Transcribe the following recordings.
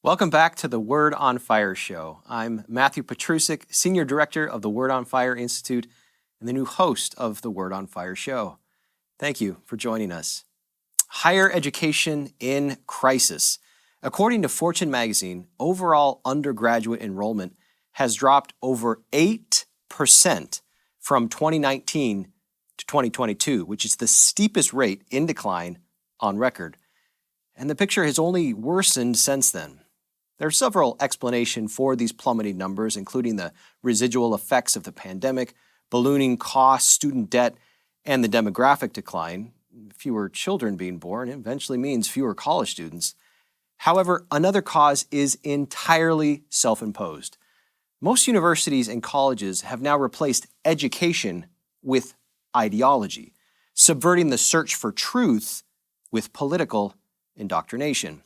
Welcome back to the Word on Fire show. I'm Matthew Petrusik, Senior Director of the Word on Fire Institute and the new host of the Word on Fire show. Thank you for joining us. Higher education in crisis. According to Fortune magazine, overall undergraduate enrollment has dropped over 8% from 2019 to 2022, which is the steepest rate in decline on record. And the picture has only worsened since then. There are several explanations for these plummeting numbers, including the residual effects of the pandemic, ballooning costs, student debt, and the demographic decline. Fewer children being born eventually means fewer college students. However, another cause is entirely self-imposed. Most universities and colleges have now replaced education with ideology, subverting the search for truth with political indoctrination.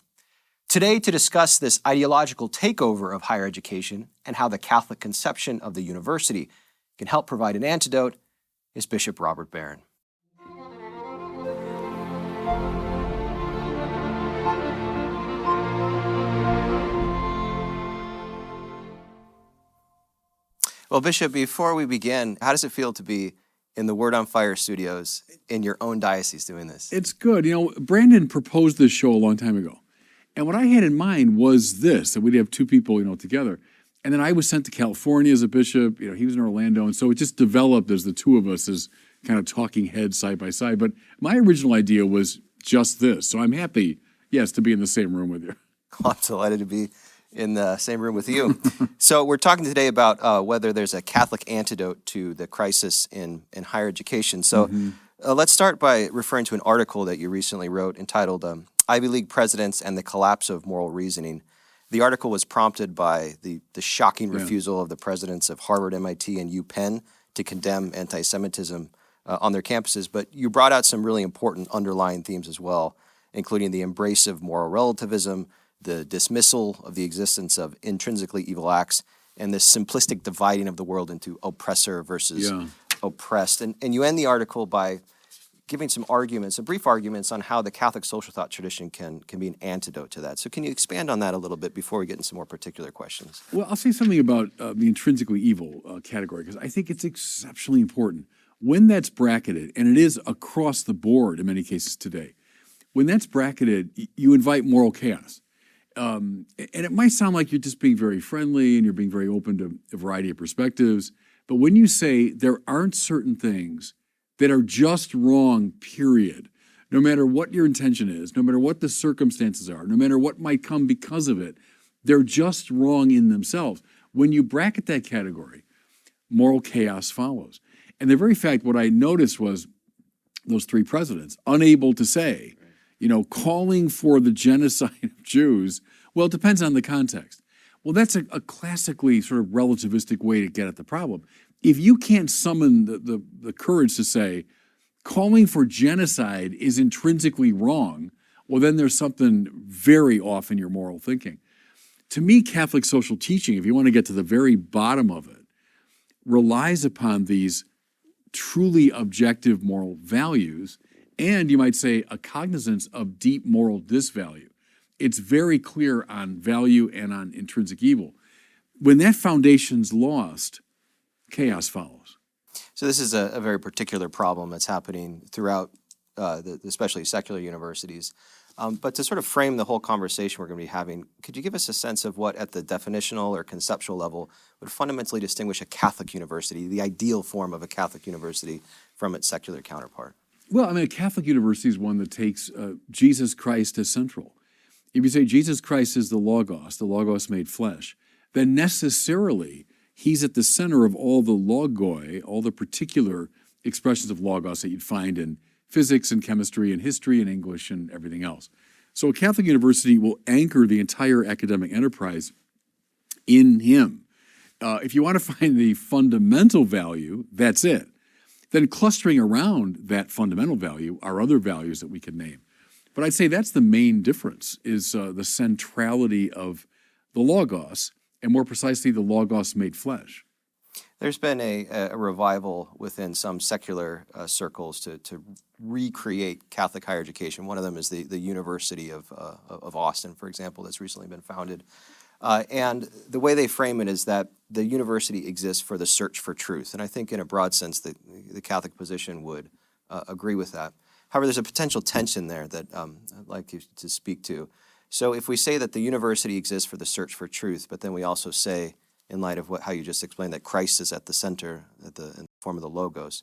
Today, to discuss this ideological takeover of higher education and how the Catholic conception of the university can help provide an antidote is Bishop Robert Barron. Well, Bishop, before we begin, how does it feel to be in the Word on Fire studios in your own diocese doing this? It's good. Brandon proposed this show a long time ago. And what I had in mind was this, that we'd have two people, together. And then I was sent to California as a bishop. He was in Orlando. And so it just developed as the two of us as kind of talking heads side by side. But my original idea was just this. So I'm happy, yes, to be in the same room with you. I'm delighted to be in the same room with you. So we're talking today about whether there's a Catholic antidote to the crisis in higher education. So let's start by referring to an article that you recently wrote entitled Ivy League Presidents and the Collapse of Moral Reasoning. The article was prompted by the shocking refusal of the presidents of Harvard, MIT, and UPenn to condemn anti-Semitism on their campuses. But you brought out some really important underlying themes as well, including the embrace of moral relativism, the dismissal of the existence of intrinsically evil acts, and this simplistic dividing of the world into oppressor versus oppressed. And you end the article by giving some brief arguments on how the Catholic social thought tradition can be an antidote to that. So can you expand on that a little bit before we get into some more particular questions? Well, I'll say something about the intrinsically evil category, because I think it's exceptionally important. When that's bracketed, and it is across the board in many cases today, when that's bracketed, you invite moral chaos. And it might sound like you're just being very friendly and you're being very open to a variety of perspectives. But when you say there aren't certain things that are just wrong, period, no matter what your intention is, no matter what the circumstances are, no matter what might come because of it, they're just wrong in themselves. When you bracket that category, moral chaos follows. And the very fact, what I noticed was those three presidents unable to say, calling for the genocide of Jews, well, it depends on the context. Well, that's a classically sort of relativistic way to get at the problem. If you can't summon the courage to say, calling for genocide is intrinsically wrong, well, then there's something very off in your moral thinking. To me, Catholic social teaching, if you want to get to the very bottom of it, relies upon these truly objective moral values and, you might say, a cognizance of deep moral disvalue. It's very clear on value and on intrinsic evil. When that foundation's lost, chaos follows. So this is a very particular problem that's happening throughout, especially secular universities. But to sort of frame the whole conversation we're going to be having, could you give us a sense of what, at the definitional or conceptual level, would fundamentally distinguish a Catholic university, the ideal form of a Catholic university, from its secular counterpart? Well, a Catholic university is one that takes Jesus Christ as central. If you say Jesus Christ is the Logos made flesh, then necessarily he's at the center of all the logoi, all the particular expressions of Logos that you'd find in physics and chemistry and history and English and everything else. So a Catholic university will anchor the entire academic enterprise in him. If you want to find the fundamental value, that's it. Then clustering around that fundamental value are other values that we can name. But I'd say that's the main difference, is the centrality of the Logos, and more precisely, the Logos made flesh. There's been a revival within some secular circles to recreate Catholic higher education. One of them is the University of Austin, for example, that's recently been founded. And the way they frame it is that the university exists for the search for truth. And I think in a broad sense, the Catholic position would agree with that. However, there's a potential tension there that I'd like you to speak to. So if we say that the university exists for the search for truth, but then we also say, in light of how you just explained, that Christ is at the center, in the form of the Logos,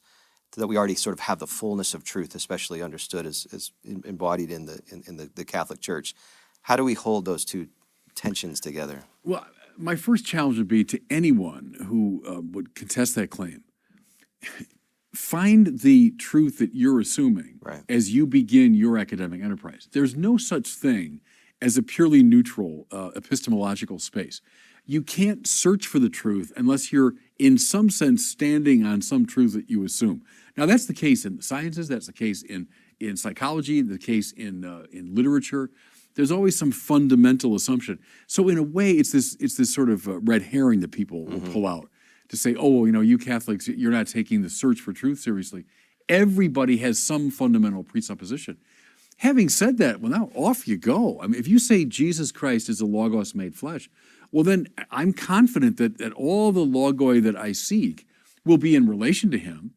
that we already sort of have the fullness of truth, especially understood as embodied in the Catholic Church. How do we hold those two tensions together? Well, my first challenge would be to anyone who would contest that claim. Find the truth that you're assuming as you begin your academic enterprise. There's no such thing as a purely neutral epistemological space. You can't search for the truth unless you're, in some sense, standing on some truth that you assume. Now, that's the case in the sciences. That's the case in psychology. The case in literature. There's always some fundamental assumption. So, in a way, it's this sort of red herring that people will pull out to say, "Oh, well, you Catholics, you're not taking the search for truth seriously." Everybody has some fundamental presupposition. Having said that, well, now off you go. I mean, if you say Jesus Christ is the Logos made flesh, well, then I'm confident that all the logoi that I seek will be in relation to him,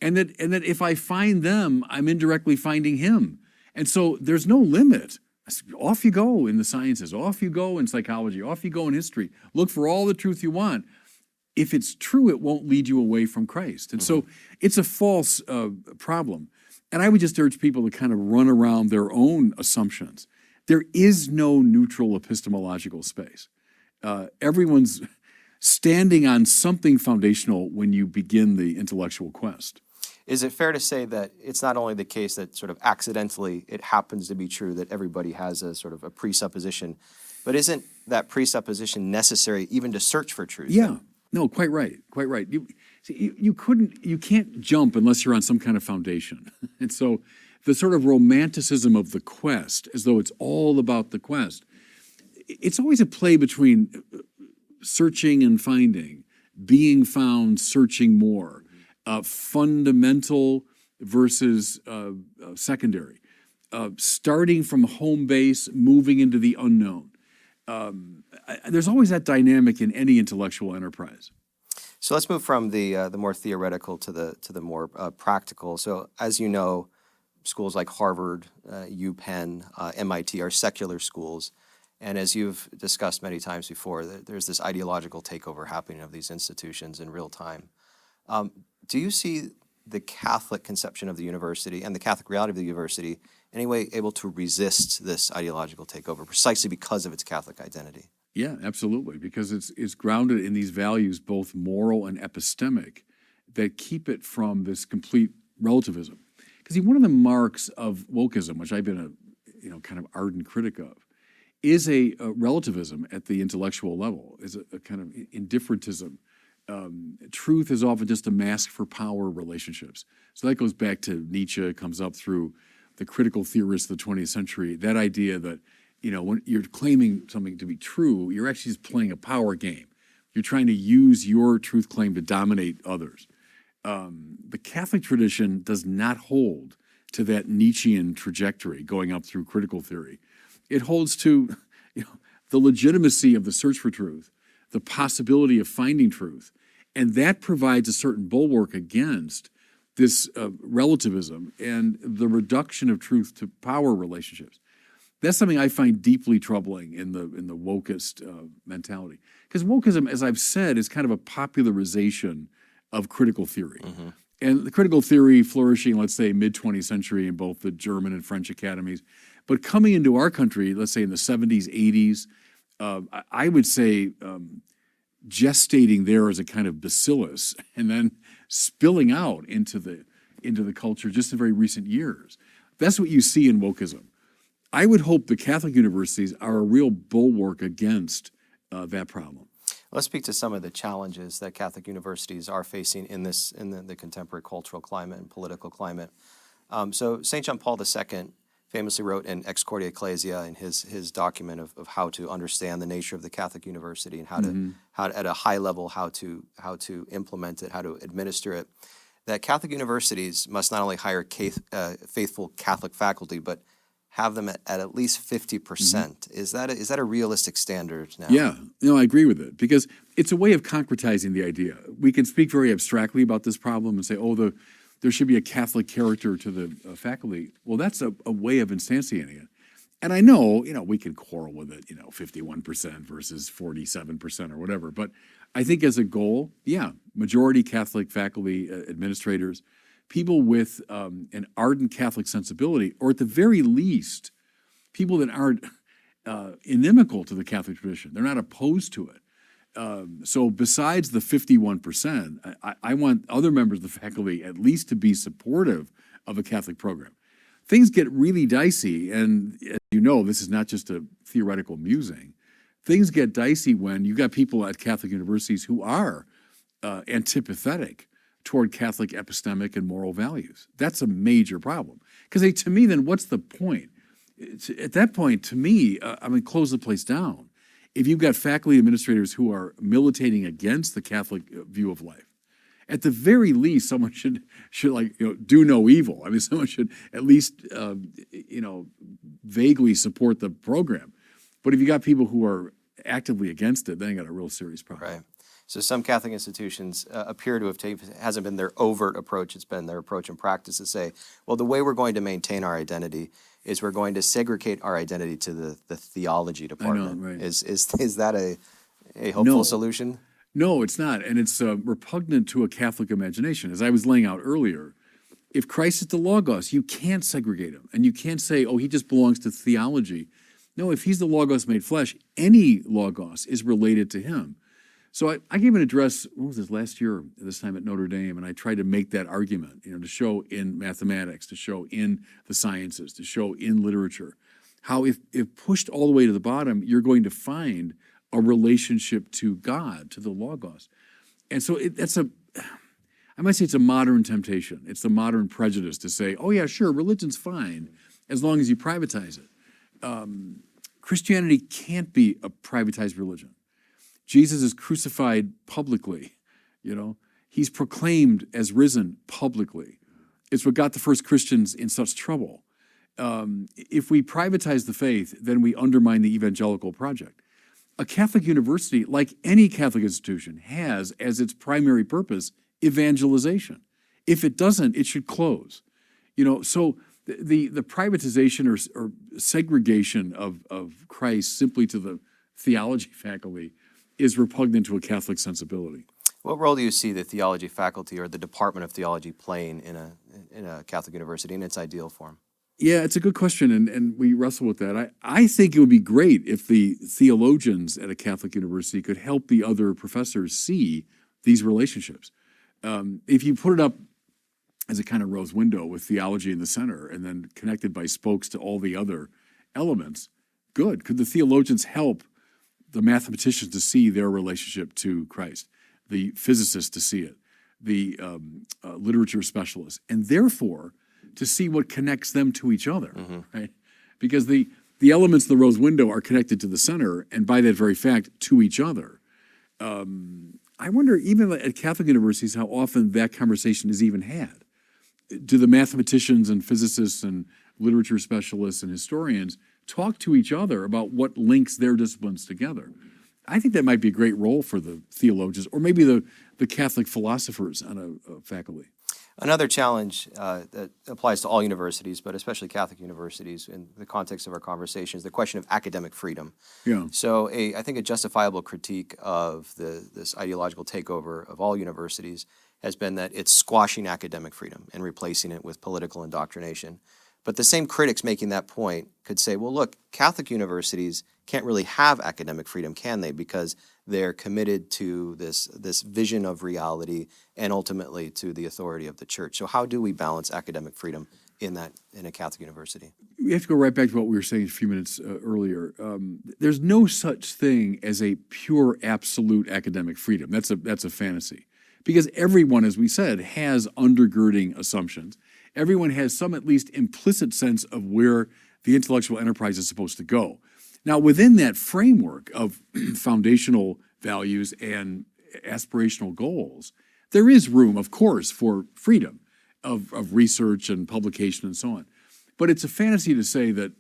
and that if I find them, I'm indirectly finding him. And so there's no limit. Off you go in the sciences, off you go in psychology, off you go in history. Look for all the truth you want. If it's true, it won't lead you away from Christ. And so it's a false problem. And I would just urge people to kind of run around their own assumptions. There is no neutral epistemological space. Everyone's standing on something foundational when you begin the intellectual quest. Is it fair to say that it's not only the case that sort of accidentally it happens to be true that everybody has a sort of a presupposition, but isn't that presupposition necessary even to search for truth? Yeah. No, quite right. Quite right. You can't jump unless you're on some kind of foundation. And so the sort of romanticism of the quest, as though it's all about the quest, it's always a play between searching and finding, being found, searching more, fundamental versus secondary, starting from home base, moving into the unknown. There's always that dynamic in any intellectual enterprise. So let's move from the more theoretical to the more practical. So as you know, schools like Harvard, UPenn, MIT are secular schools. And as you've discussed many times before, there's this ideological takeover happening of these institutions in real time. Do you see the Catholic conception of the university and the Catholic reality of the university in any way able to resist this ideological takeover precisely because of its Catholic identity? Yeah, absolutely, because it's grounded in these values, both moral and epistemic, that keep it from this complete relativism. Because one of the marks of wokeism, which I've been a kind of ardent critic of, is a relativism at the intellectual level, is a kind of indifferentism. Truth is often just a mask for power relationships. So that goes back to Nietzsche, comes up through the critical theorists of the 20th century, that idea that, when you're claiming something to be true, you're actually just playing a power game. You're trying to use your truth claim to dominate others. The Catholic tradition does not hold to that Nietzschean trajectory going up through critical theory. It holds to the legitimacy of the search for truth, the possibility of finding truth, and that provides a certain bulwark against this relativism and the reduction of truth to power relationships. That's something I find deeply troubling in the wokist mentality. Because wokeism, as I've said, is kind of a popularization of critical theory. And the critical theory flourishing, let's say, mid-20th century in both the German and French academies. But coming into our country, let's say in the 70s, 80s, I would say gestating there as a kind of bacillus and then spilling out into the culture just in very recent years. That's what you see in wokeism. I would hope the Catholic universities are a real bulwark against that problem. Let's speak to some of the challenges that Catholic universities are facing in the contemporary cultural climate and political climate. So St. John Paul II famously wrote in Ex Cordia Ecclesia in his document of how to understand the nature of the Catholic University and how to at a high level how to implement it, how to administer it. That Catholic universities must not only hire faithful Catholic faculty, but have them at least 50%. Is that a realistic standard now? Yeah, I agree with it because it's a way of concretizing the idea. We can speak very abstractly about this problem and say, there should be a Catholic character to the faculty. Well, that's a way of instantiating it. And I know, we can quarrel with it, 51% versus 47% or whatever. But I think as a goal, majority Catholic faculty, administrators, people with an ardent Catholic sensibility, or at the very least, people that aren't inimical to the Catholic tradition. They're not opposed to it. So besides the 51%, I want other members of the faculty at least to be supportive of a Catholic program. Things get really dicey, and as you know, this is not just a theoretical musing. Things get dicey when you got people at Catholic universities who are antipathetic toward Catholic epistemic and moral values. That's a major problem. Because to me, then what's the point? At that point, to me, close the place down. If you've got faculty administrators who are militating against the Catholic view of life, at the very least, someone should do no evil. Someone should at least vaguely support the program. But if you got people who are actively against it, then you got a real serious problem. Right. So some Catholic institutions appear to have taken, it hasn't been their overt approach, it's been their approach in practice to say, well, the way we're going to maintain our identity is we're going to segregate our identity to the theology department. I know, right. Is that a hopeful solution? No, it's not. And it's repugnant to a Catholic imagination. As I was laying out earlier, if Christ is the Logos, you can't segregate him. And you can't say, he just belongs to theology. No, if he's the Logos made flesh, any Logos is related to him. So I gave an address, last year, this time at Notre Dame, and I tried to make that argument, to show in mathematics, to show in the sciences, to show in literature, how if pushed all the way to the bottom, you're going to find a relationship to God, to the Logos. And so I might say it's a modern temptation. It's the modern prejudice to say, sure, religion's fine as long as you privatize it. Christianity can't be a privatized religion. Jesus is crucified publicly, He's proclaimed as risen publicly. It's what got the first Christians in such trouble. If we privatize the faith, then we undermine the evangelical project. A Catholic university, like any Catholic institution, has as its primary purpose evangelization. If it doesn't, it should close. So the privatization or segregation of Christ simply to the theology faculty is repugnant to a Catholic sensibility. What role do you see the theology faculty or the Department of Theology playing in a Catholic university in its ideal form? Yeah, it's a good question, and we wrestle with that. I think it would be great if the theologians at a Catholic university could help the other professors see these relationships. If you put it up as a kind of rose window with theology in the center and then connected by spokes to all the other elements, good. Could the theologians help the mathematicians to see their relationship to Christ, the physicists to see it, the literature specialists, and therefore to see what connects them to each other, right? Because the elements of the rose window are connected to the center, and by that very fact, to each other. I wonder, even at Catholic universities, how often that conversation is even had. Do the mathematicians and physicists and literature specialists and historians talk to each other about what links their disciplines together? I think that might be a great role for the theologians, or maybe the Catholic philosophers on a faculty. Another challenge that applies to all universities, but especially Catholic universities in the context of our conversation, is the question of academic freedom. Yeah. So I think a justifiable critique of this ideological takeover of all universities has been that it's squashing academic freedom and replacing it with political indoctrination. But the same critics making that point could say, well, look, Catholic universities can't really have academic freedom, can they? Because they're committed to this vision of reality and ultimately to the authority of the church. So how do we balance academic freedom in a Catholic university? We have to go right back to what we were saying a few minutes earlier. There's no such thing as a pure, absolute academic freedom. That's a fantasy. Because everyone, as we said, has undergirding assumptions. Everyone has some at least implicit sense of where the intellectual enterprise is supposed to go. Now, within that framework of foundational values and aspirational goals, there is room, of course, for freedom of research and publication and so on. But it's a fantasy to say that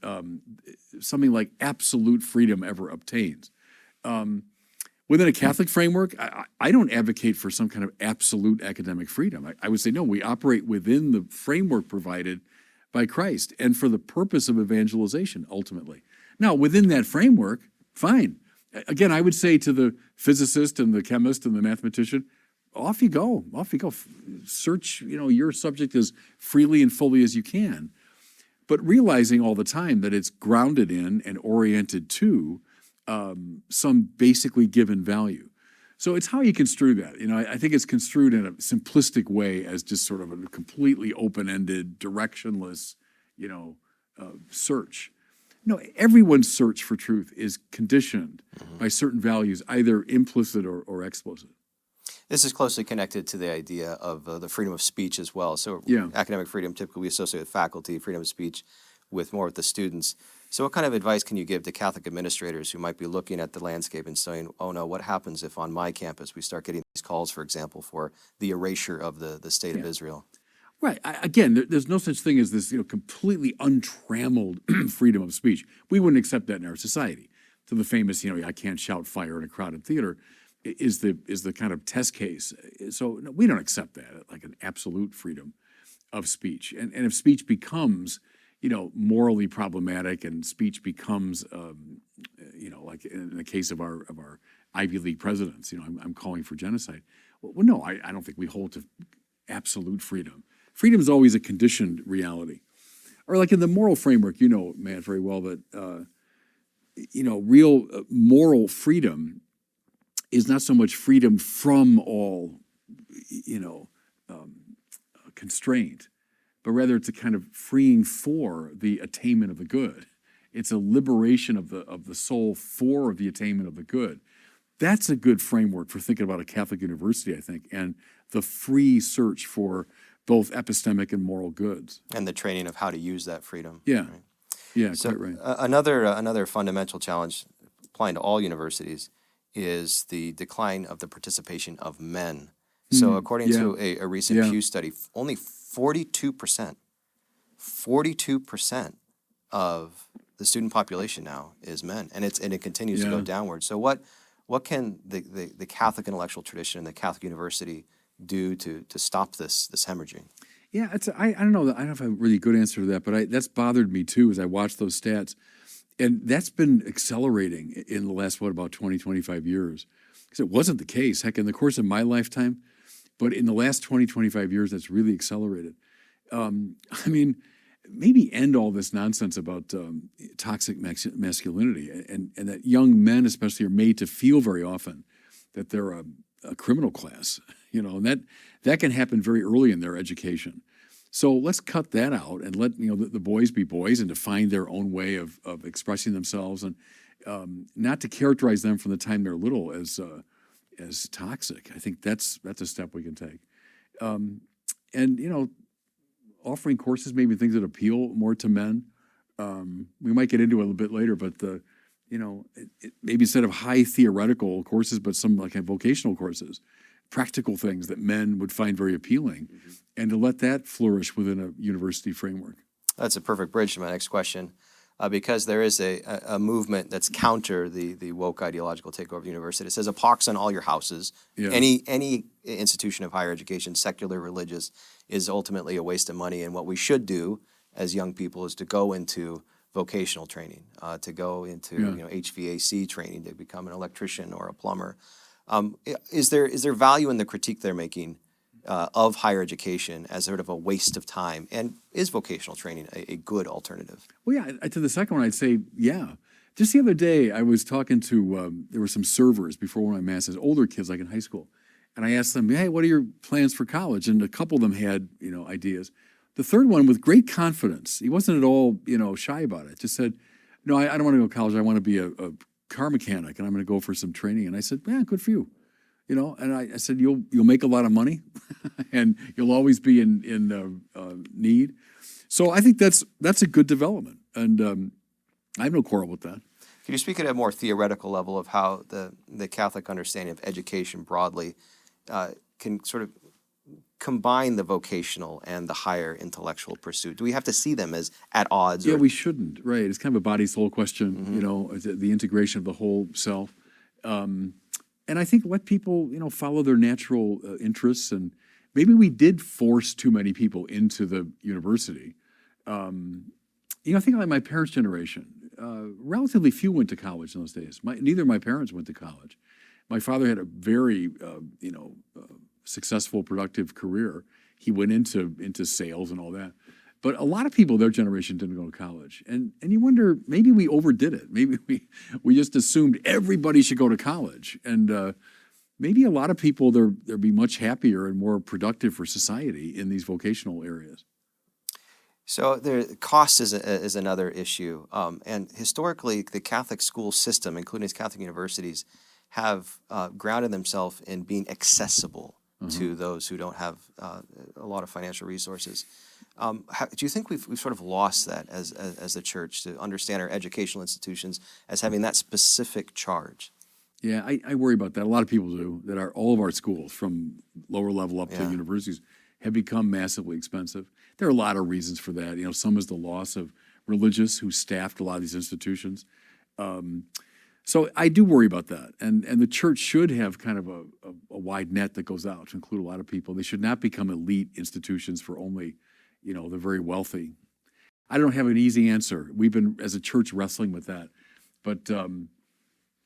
something like absolute freedom ever obtains. Within a Catholic framework, I don't advocate for some kind of absolute academic freedom. I would say, no, we operate within the framework provided by Christ and for the purpose of evangelization, ultimately. Now, within that framework, fine. Again, I would say to the physicist and the chemist and the mathematician, off you go. Search, your subject as freely and fully as you can. But realizing all the time that it's grounded in and oriented to some basically given value. So it's how you construe that. I think it's construed in a simplistic way as just sort of a completely open-ended, directionless, search. No, everyone's search for truth is conditioned by certain values, either implicit or explicit. This is closely connected to the idea of the freedom of speech as well. So academic freedom typically we associate with faculty, freedom of speech with more with the students. So what kind of advice can you give to Catholic administrators who might be looking at the landscape and saying, oh no, what happens if on my campus we start getting these calls, for example, for the erasure of the state of Israel? Right. Again, there's no such thing as this completely untrammeled freedom of speech. We wouldn't accept that in our society. So the famous, I can't shout fire in a crowded theater is the kind of test case. So no, we don't accept that, like an absolute freedom of speech. And if speech becomes, morally problematic and speech becomes, like in the case of our Ivy League presidents, I'm calling for genocide. Well, no, I don't think we hold to absolute freedom. Freedom is always a conditioned reality. Or like in the moral framework, Matt, very well that, real moral freedom is not so much freedom from all, constraint, but rather it's a kind of freeing for the attainment of the good. It's a liberation of the soul for the attainment of the good. That's a good framework for thinking about a Catholic university, I think, and the free search for both epistemic and moral goods. And the training of how to use that freedom. Yeah, right? yeah, So quite right. another fundamental challenge applying to all universities is the decline of the participation of men. So according to a recent Pew study, only 42% of the student population now is men, and it continues to go downward. So what can the Catholic intellectual tradition and the Catholic university do to stop this hemorrhaging? Yeah, I don't know. I don't have a really good answer to that, but that's bothered me too as I watch those stats. And that's been accelerating in the last, about 20, 25 years. Because it wasn't the case, heck, in the course of my lifetime, but in the last 20, 25 years, that's really accelerated. Maybe end all this nonsense about toxic masculinity and that young men especially are made to feel very often that they're a criminal class, and that can happen very early in their education. So let's cut that out and let the boys be boys and to find their own way of expressing themselves and not to characterize them from the time they're little as toxic. I think that's a step we can take. And offering courses, maybe things that appeal more to men. We might get into it a little bit later, but maybe instead of high theoretical courses, but some like vocational courses, practical things that men would find very appealing, and to let that flourish within a university framework. That's a perfect bridge to my next question, because there is a movement that's counter the woke ideological takeover of the university. It says a pox on all your houses. Yeah. Any institution of higher education, secular, religious, is ultimately a waste of money. And what we should do as young people is to go into vocational training, to go into HVAC training, to become an electrician or a plumber. Is there value in the critique they're making of higher education as sort of a waste of time? And is vocational training a good alternative? Well, yeah, to the second one, I'd say, yeah. Just the other day, I was talking to, there were some servers before one of my masses, older kids, like in high school. And I asked them, hey, what are your plans for college? And a couple of them had, ideas. The third one, with great confidence, he wasn't at all, shy about it, just said, no, I don't want to go to college. I want to be a car mechanic, and I'm going to go for some training. And I said, yeah, good for you. And I said, you'll make a lot of money, and you'll always be in need. So I think that's a good development, and I have no quarrel with that. Can you speak at a more theoretical level of how the Catholic understanding of education broadly can sort of combine the vocational and the higher intellectual pursuit? Do we have to see them as at odds? Yeah, we shouldn't. Right. It's kind of a body-soul question, the integration of the whole self. And I think let people, follow their natural interests. And maybe we did force too many people into the university. I think like my parents' generation, relatively few went to college in those days. Neither of my parents went to college. My father had a very, successful, productive career. He went into sales and all that. But a lot of people their generation didn't go to college. And you wonder, maybe we overdid it. Maybe we just assumed everybody should go to college. And maybe a lot of people, they'll be much happier and more productive for society in these vocational areas. So cost is another issue. And historically, the Catholic school system, including Catholic universities, have grounded themselves in being accessible to those who don't have a lot of financial resources. Do you think we've sort of lost that as the church to understand our educational institutions as having that specific charge? Yeah, I worry about that. A lot of people do. All of our schools, from lower level up to universities, have become massively expensive. There are a lot of reasons for that. Some is the loss of religious who staffed a lot of these institutions. So I do worry about that. And the church should have kind of a wide net that goes out to include a lot of people. They should not become elite institutions for only, the very wealthy. I don't have an easy answer. We've been, as a church, wrestling with that. But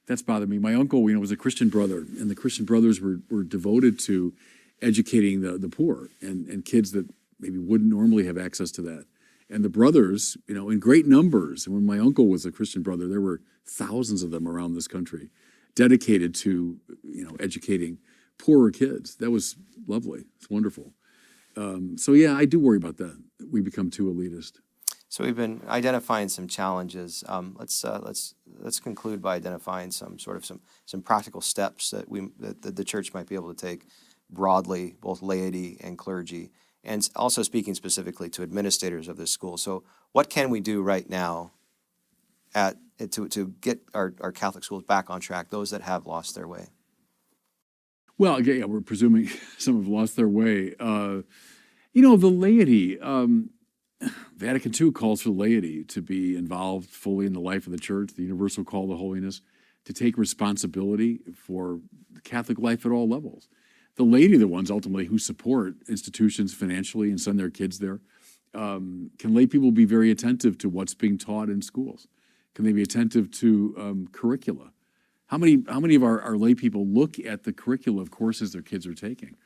that's bothered me. My uncle, was a Christian brother, and the Christian brothers were devoted to educating the poor and kids that maybe wouldn't normally have access to that. And the brothers, in great numbers. And when my uncle was a Christian brother, there were thousands of them around this country dedicated to, educating poorer kids. That was lovely. It's wonderful. So yeah, I do worry about that. We become too elitist. So we've been identifying some challenges. Let's conclude by identifying some practical steps that the church might be able to take broadly, both laity and clergy, and also speaking specifically to administrators of this school. So what can we do right now to get our Catholic schools back on track, those that have lost their way? Well, again, we're presuming some have lost their way. The laity, Vatican II calls for the laity to be involved fully in the life of the church, the universal call to holiness, to take responsibility for the Catholic life at all levels. The laity are the ones ultimately who support institutions financially and send their kids there. Can lay people be very attentive to what's being taught in schools? Can they be attentive to curricula? How many of our lay people look at the curricula of courses their kids are taking?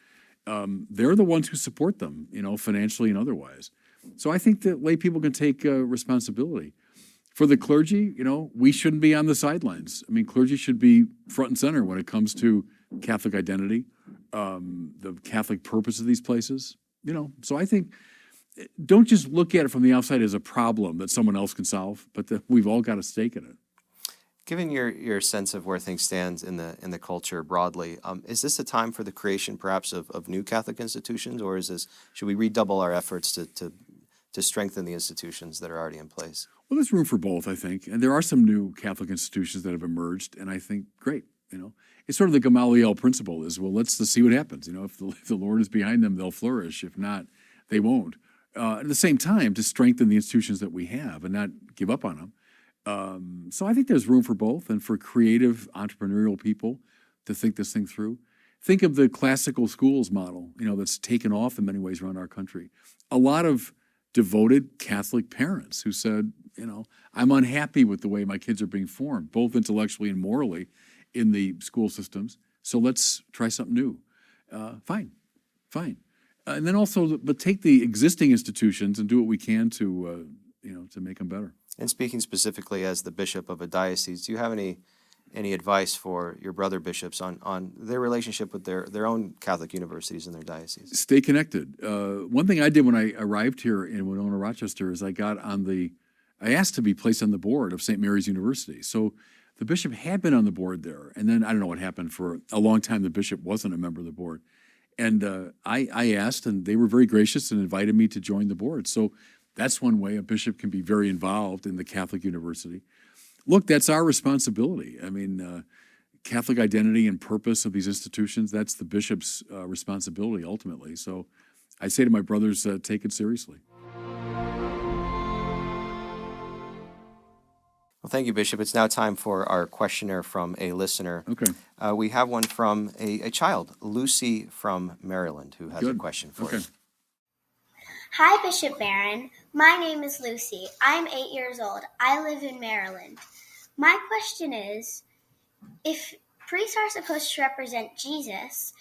They're the ones who support them, financially and otherwise. So I think that lay people can take responsibility. For the clergy, we shouldn't be on the sidelines. I mean, clergy should be front and center when it comes to Catholic identity, the Catholic purpose of these places. So I think don't just look at it from the outside as a problem that someone else can solve, but that we've all got a stake in it. Given your sense of where things stand in the culture broadly, is this a time for the creation perhaps of new Catholic institutions, or should we redouble our efforts to strengthen the institutions that are already in place? Well, there's room for both, I think. And there are some new Catholic institutions that have emerged, and I think, great, It's sort of the Gamaliel principle is, well, let's see what happens. If the Lord is behind them, they'll flourish. If not, they won't. At the same time, to strengthen the institutions that we have and not give up on them. So I think there's room for both, and for creative, entrepreneurial people to think this thing through. Think of the classical schools model, that's taken off in many ways around our country. A lot of devoted Catholic parents who said, I'm unhappy with the way my kids are being formed, both intellectually and morally, in the school systems. So let's try something new. Fine. And then also, but take the existing institutions and do what we can to make them better. And speaking specifically as the bishop of a diocese, do you have any advice for your brother bishops on their relationship with their own Catholic universities in their diocese? Stay connected. One thing I did when I arrived here in Winona, Rochester, is I asked to be placed on the board of St. Mary's University. So the bishop had been on the board there. And then I don't know what happened. For a long time, the bishop wasn't a member of the board. And I asked, and they were very gracious and invited me to join the board. So that's one way a bishop can be very involved in the Catholic university. Look, that's our responsibility. I mean, Catholic identity and purpose of these institutions, that's the bishop's responsibility ultimately. So I say to my brothers, take it seriously. Well, thank you, Bishop. It's now time for our questionnaire from a listener. Okay. We have one from a child, Lucy from Maryland, who has a question for us. Hi, Bishop Barron. My name is Lucy. I'm 8 years old. I live in Maryland. My question is, if priests are supposed to represent Jesus,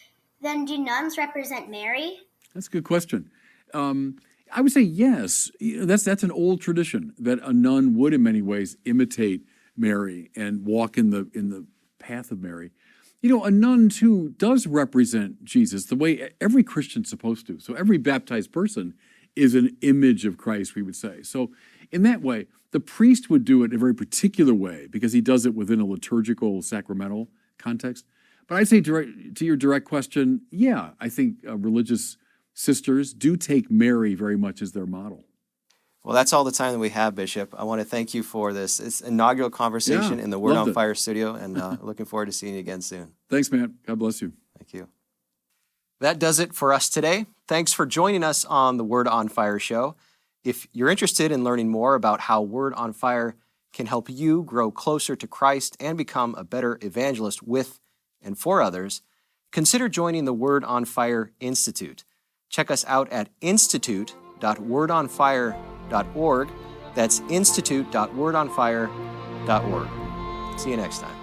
then do nuns represent Mary? That's a good question. I would say yes. That's an old tradition that a nun would, in many ways, imitate Mary and walk in the path of Mary. A nun too does represent Jesus the way every Christian's supposed to. So every baptized person is an image of Christ, we would say. So in that way, the priest would do it in a very particular way because he does it within a liturgical, sacramental context. But I'd say to your direct question, yeah, I think religious sisters do take Mary very much as their model. Well, that's all the time that we have, Bishop. I want to thank you for this inaugural conversation in the Word on Fire studio, and looking forward to seeing you again soon. Thanks, Matt. God bless you. Thank you. That does it for us today. Thanks for joining us on the Word on Fire show. If you're interested in learning more about how Word on Fire can help you grow closer to Christ and become a better evangelist with and for others, consider joining the Word on Fire Institute. Check us out at institute.wordonfire.org. That's institute.wordonfire.org. See you next time.